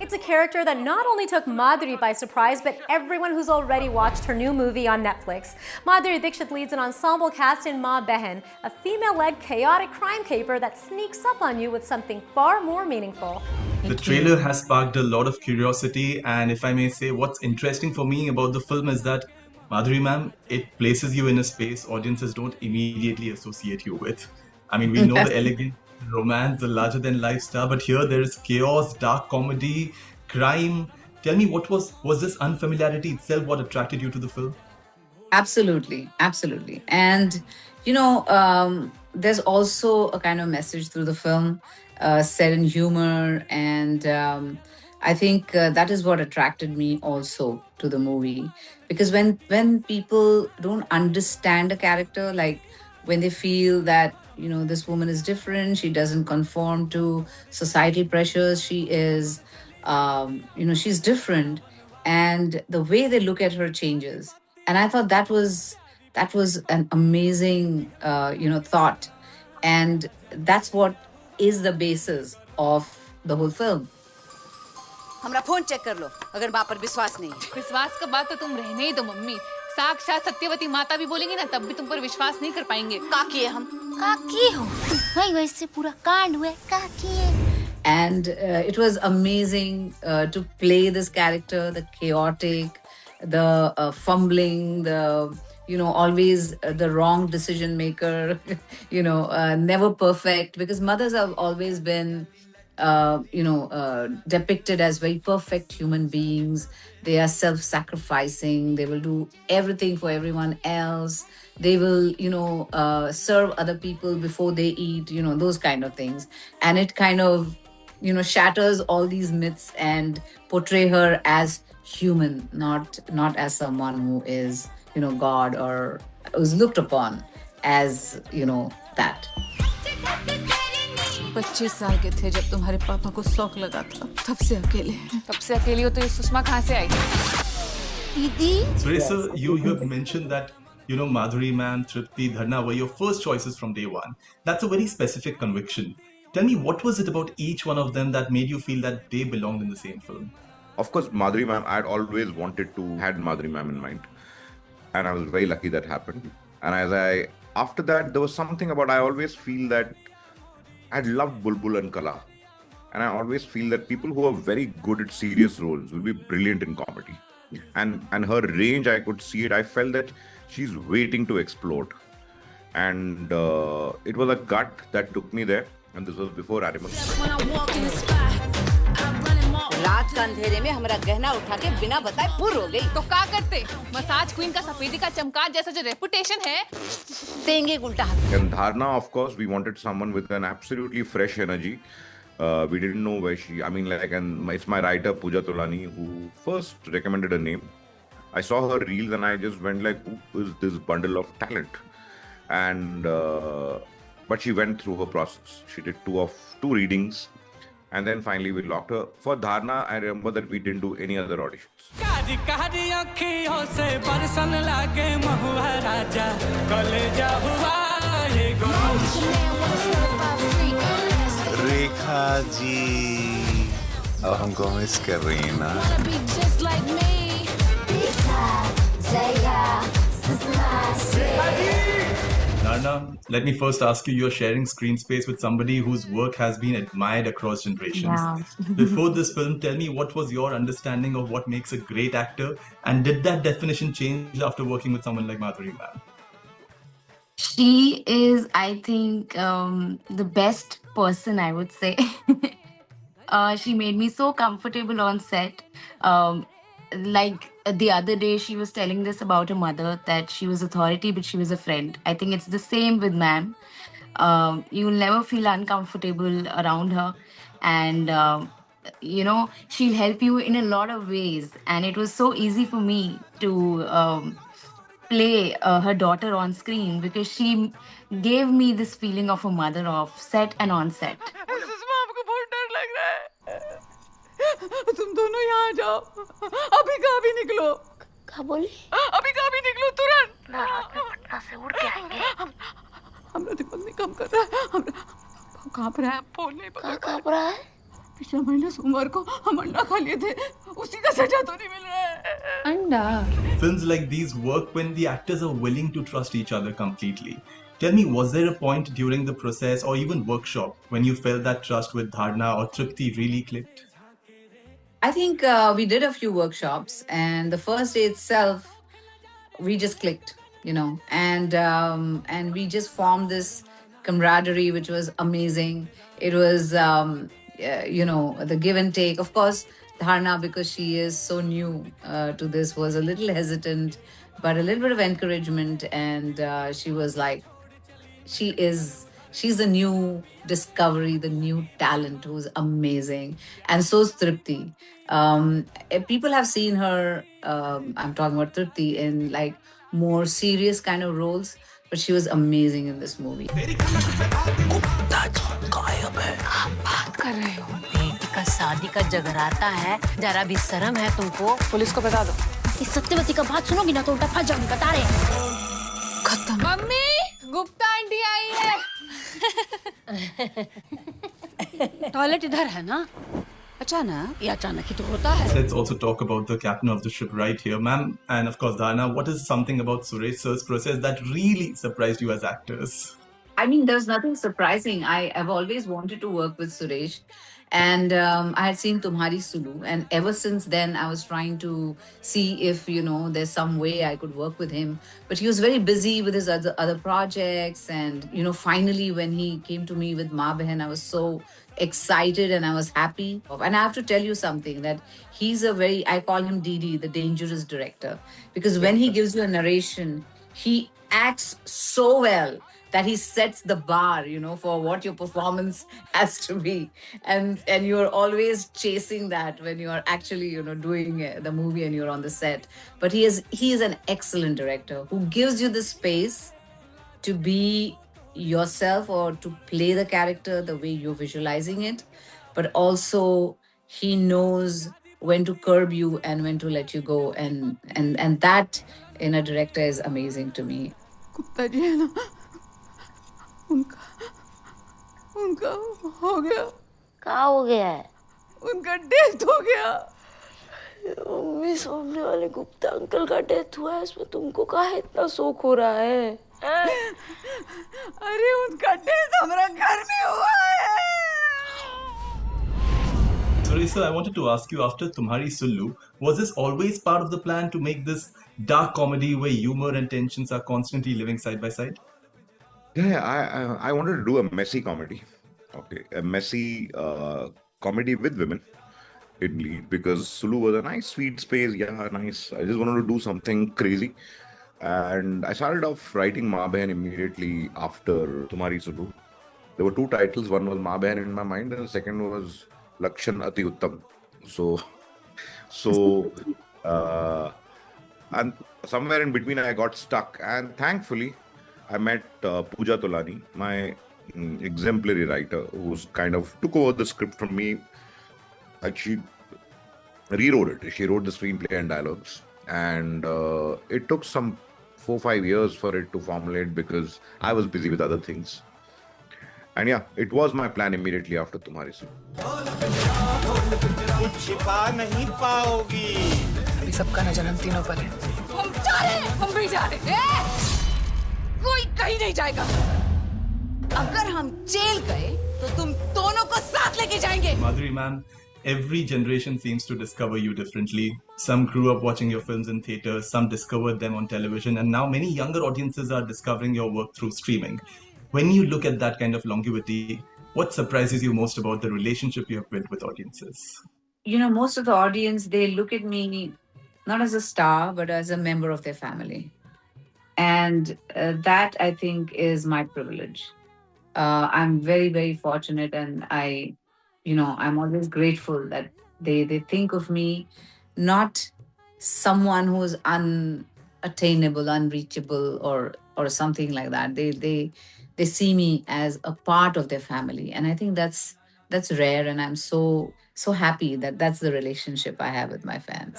It's a character that not only took Madhuri by surprise, but everyone who's already watched her new movie on Netflix. Madhuri Dixit leads an ensemble cast in Ma Behan, a female-led chaotic crime caper that sneaks up on you with something far more meaningful. The trailer has sparked a lot of curiosity, and if I may say, what's interesting for me about the film is that Madhuri ma'am, it places you in a space audiences don't immediately associate you with. I mean, we know the elegant romance, the larger than life star, but here there is chaos, dark comedy, crime. Tell me, what was this unfamiliarity itself what attracted you to the film? Absolutely, absolutely. And, there's also a kind of message through the film, set in humor. And I think that is what attracted me also to the movie. Because when people don't understand a character, like when they feel that, this woman is different, she doesn't conform to societal pressures, she's different. And the way they look at her changes, and I thought that was an amazing thought, and that's what is the basis of the whole film. हमारा phone check कर लो अगर माँ पर विश्वास नहीं है। विश्वास का बात तो तुम रहने ही दो मम्मी। साक्षात सत्यवती माता भी बोलेंगी ना तब भी तुम पर विश्वास नहीं कर पाएंगे। काकी है हम। काकी हो वही वैसे पूरा कांड हुआ काकी है। And it was amazing to play this character, the chaotic, the fumbling, the always the wrong decision maker, never perfect, because mothers have always been depicted as very perfect human beings. They are self-sacrificing. They will do everything for everyone else. They will serve other people before they eat, those kind of things. And it kind of shatters all these myths and portray her as human, not as someone who is God or was looked upon as that. 25 साल के थे जब तुम्हारे पापा को शौक लगा था। तब से अकेली हो तो ये सुषमा कहाँ से आई? दीदी Suresa, you have mentioned that Madhuri ma'am, Tripti, Dharna were your first choices from day one. That's a very specific conviction. Tell me, what was it about each one of them that made you feel that they belonged in the same film? Of course, Madhuri ma'am, I had always wanted to had Madhuri ma'am in mind. And I was very lucky that happened. And after that, there was something about, I always feel that I loved Bulbul and Kala. And I always feel that people who are very good at serious roles will be brilliant in comedy. And her range, I could see it. I felt that she's waiting to explode. And it was a gut that took me there. And this was before Animal. रात का अंधेरे में हमारा गहना उठा के बिना बताए पूर हो गई। तो क्या करते? मसाज क्वीन का सफेदी का चमकार जैसा जो रेपुटेशन है देंगे उल्टा हाथ। And Dharna, of course, we wanted someone with an absolutely fresh energy. We didn't know where and it's my writer Pooja Tolani who first recommended her name. I saw her reels and I just went like, who is this bundle of talent? And but she went through her process. She did two readings. And then finally we locked her. For Dharna, I remember that we didn't do any other auditions. Rekha ji, अब हमको miss कर रही है ना? Dharna, let me first ask you, you're sharing screen space with somebody whose work has been admired across generations. Yeah. Before this film, tell me, what was your understanding of what makes a great actor? And did that definition change after working with someone like Madhuri ma'am? she is, I think, the best person, I would say. She made me so comfortable on set. Like the other day, she was telling this about her mother, that she was authority, but she was a friend. I think it's the same with ma'am. You'll never feel uncomfortable around her. And, she'll help you in a lot of ways. And it was so easy for me to play her daughter on screen because she gave me this feeling of a mother off set and on set. तुम दोनों यहाँ जाओ। अभी का भी निकलो। क्या बोली? अभी का भी निकलो तुरंत। पटना से उड़ के आएंगे। हमरा दिमाग नहीं काम कर रहा है। हम कहाँ पर है? फोन नहीं पकड़। कहाँ पर है? पिछला महीना सोमवार को हम अंडा खा लिए थे, उसी का सजा तो नहीं मिल रहा है। अंडा? Films like these work when the actors are willing to trust each other completely. Tell me, was there a point during the process or even workshop when you felt that trust with Dharna or Tripti really clicked? I think we did a few workshops, and the first day itself, we just clicked, and we just formed this camaraderie, which was amazing. It was, the give and take. Of course, Dharna, because she is so new to this, was a little hesitant, but a little bit of encouragement, and she was like, she's the new discovery, the new talent who's amazing. And so is Tripti. People have seen her, I'm talking about Tripti, in like more serious kind of roles, but she was amazing in this movie. बेटी का शादी का जगराता है, जरा भी शर्म है तुमको? पुलिस को बता दो। इस सत्यवती का बात सुनोगी ना तो उल्टा फंस जाओगी, बता रहे हैं। खत्म। मम्मी, गुप्ता आंटी आई है। टॉयलेट इधर है ना? अचानक? ये अचानक ही तो होता है। Let's also talk about the captain of the ship right here, ma'am. And of course, Dharna, what is something about Suresh sir's process that really surprised you as actors? I mean, there's nothing surprising. I've always wanted to work with Suresh. And I had seen Tumhari Sulu. And ever since then, I was trying to see if, there's some way I could work with him. But he was very busy with his other projects. And, finally, when he came to me with Ma Behan, I was so excited and I was happy. And I have to tell you something, that he's I call him DD, the dangerous director. Because when he gives you a narration, he acts so well that he sets the bar, for what your performance has to be. And you're always chasing that when you're actually, doing the movie and you're on the set. But he is an excellent director who gives you the space to be yourself or to play the character the way you're visualizing it. But also he knows when to curb you and when to let you go. And that in a director is amazing to me. Gupta ji है ना, उनका हो गया। क्या हो गया है? उनका डेथ हो गया। मम्मी, सामने वाले गुप्ता अंकल का डेथ हुआ है, इसमें तुमको काहे इतना शौक हो रहा है? अरे उनका डेथ हमारा घर में हुआ है। Suresh sir, I wanted to ask you, after Tumhari Sulu, was this always part of the plan to make this dark comedy where humor and tensions are constantly living side by side? Yeah, I wanted to do a messy comedy. Okay, a messy comedy with women in lead, because Sulu was a nice, sweet space. Yeah, nice. I just wanted to do something crazy. And I started off writing Ma Behan immediately after Tumhari Sulu. There were two titles. One was Ma Behan in my mind, and the second was Lakshan Ati Uttam. So, and somewhere in between I got stuck. And thankfully, I met Pooja Tolani, my exemplary writer, who's kind of took over the script from me. And she rewrote it. She wrote the screenplay and dialogues. And it took some 4-5 years for it to formulate because I was busy with other things. And yeah, it was my plan immediately after Tumhari Sulu. कुछ छिपा नहीं पाओगी। अभी सबका नजर हम तीनों पर है। हम जा रहे हैं, हम भी जा रहे हैं। कोई कहीं नहीं जाएगा। अगर हम जेल गए तो तुम दोनों को साथ लेके जाएंगे। Madhuri ma'am, every generation seems to discover you differently. Some grew up watching your films in theaters, some discovered them on television, and now many younger audiences are discovering your work through streaming. When you look at that kind of longevity, what surprises you most about the relationship you have built with audiences? Most of the audience, they look at me not as a star, but as a member of their family. And that, I think, is my privilege. I'm very, very fortunate, and I'm always grateful that they think of me not someone who is unattainable, unreachable, or something like that. They see me as a part of their family, and I think that's rare, and I'm so happy that that's the relationship I have with my fans.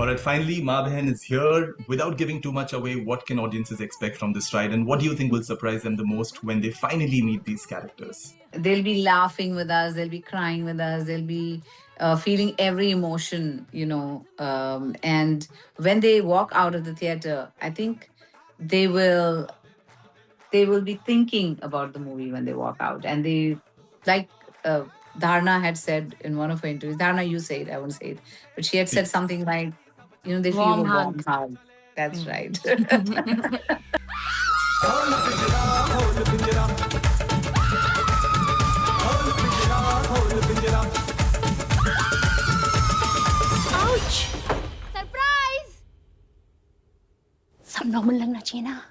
All right, finally, Ma Behan is here. Without giving too much away, what can audiences expect from this ride, and what do you think will surprise them the most when they finally meet these characters? They'll be laughing with us, they'll be crying with us, they'll be feeling every emotion, and when they walk out of the theater, I think they will be thinking about the movie when they walk out. And they, like Dharna had said in one of her interviews, Dharna, you say it, I won't say it, but she had said something like, they feel a Warm warm hug. hug. That's right. Surprise सब normal लगना चाहिए ना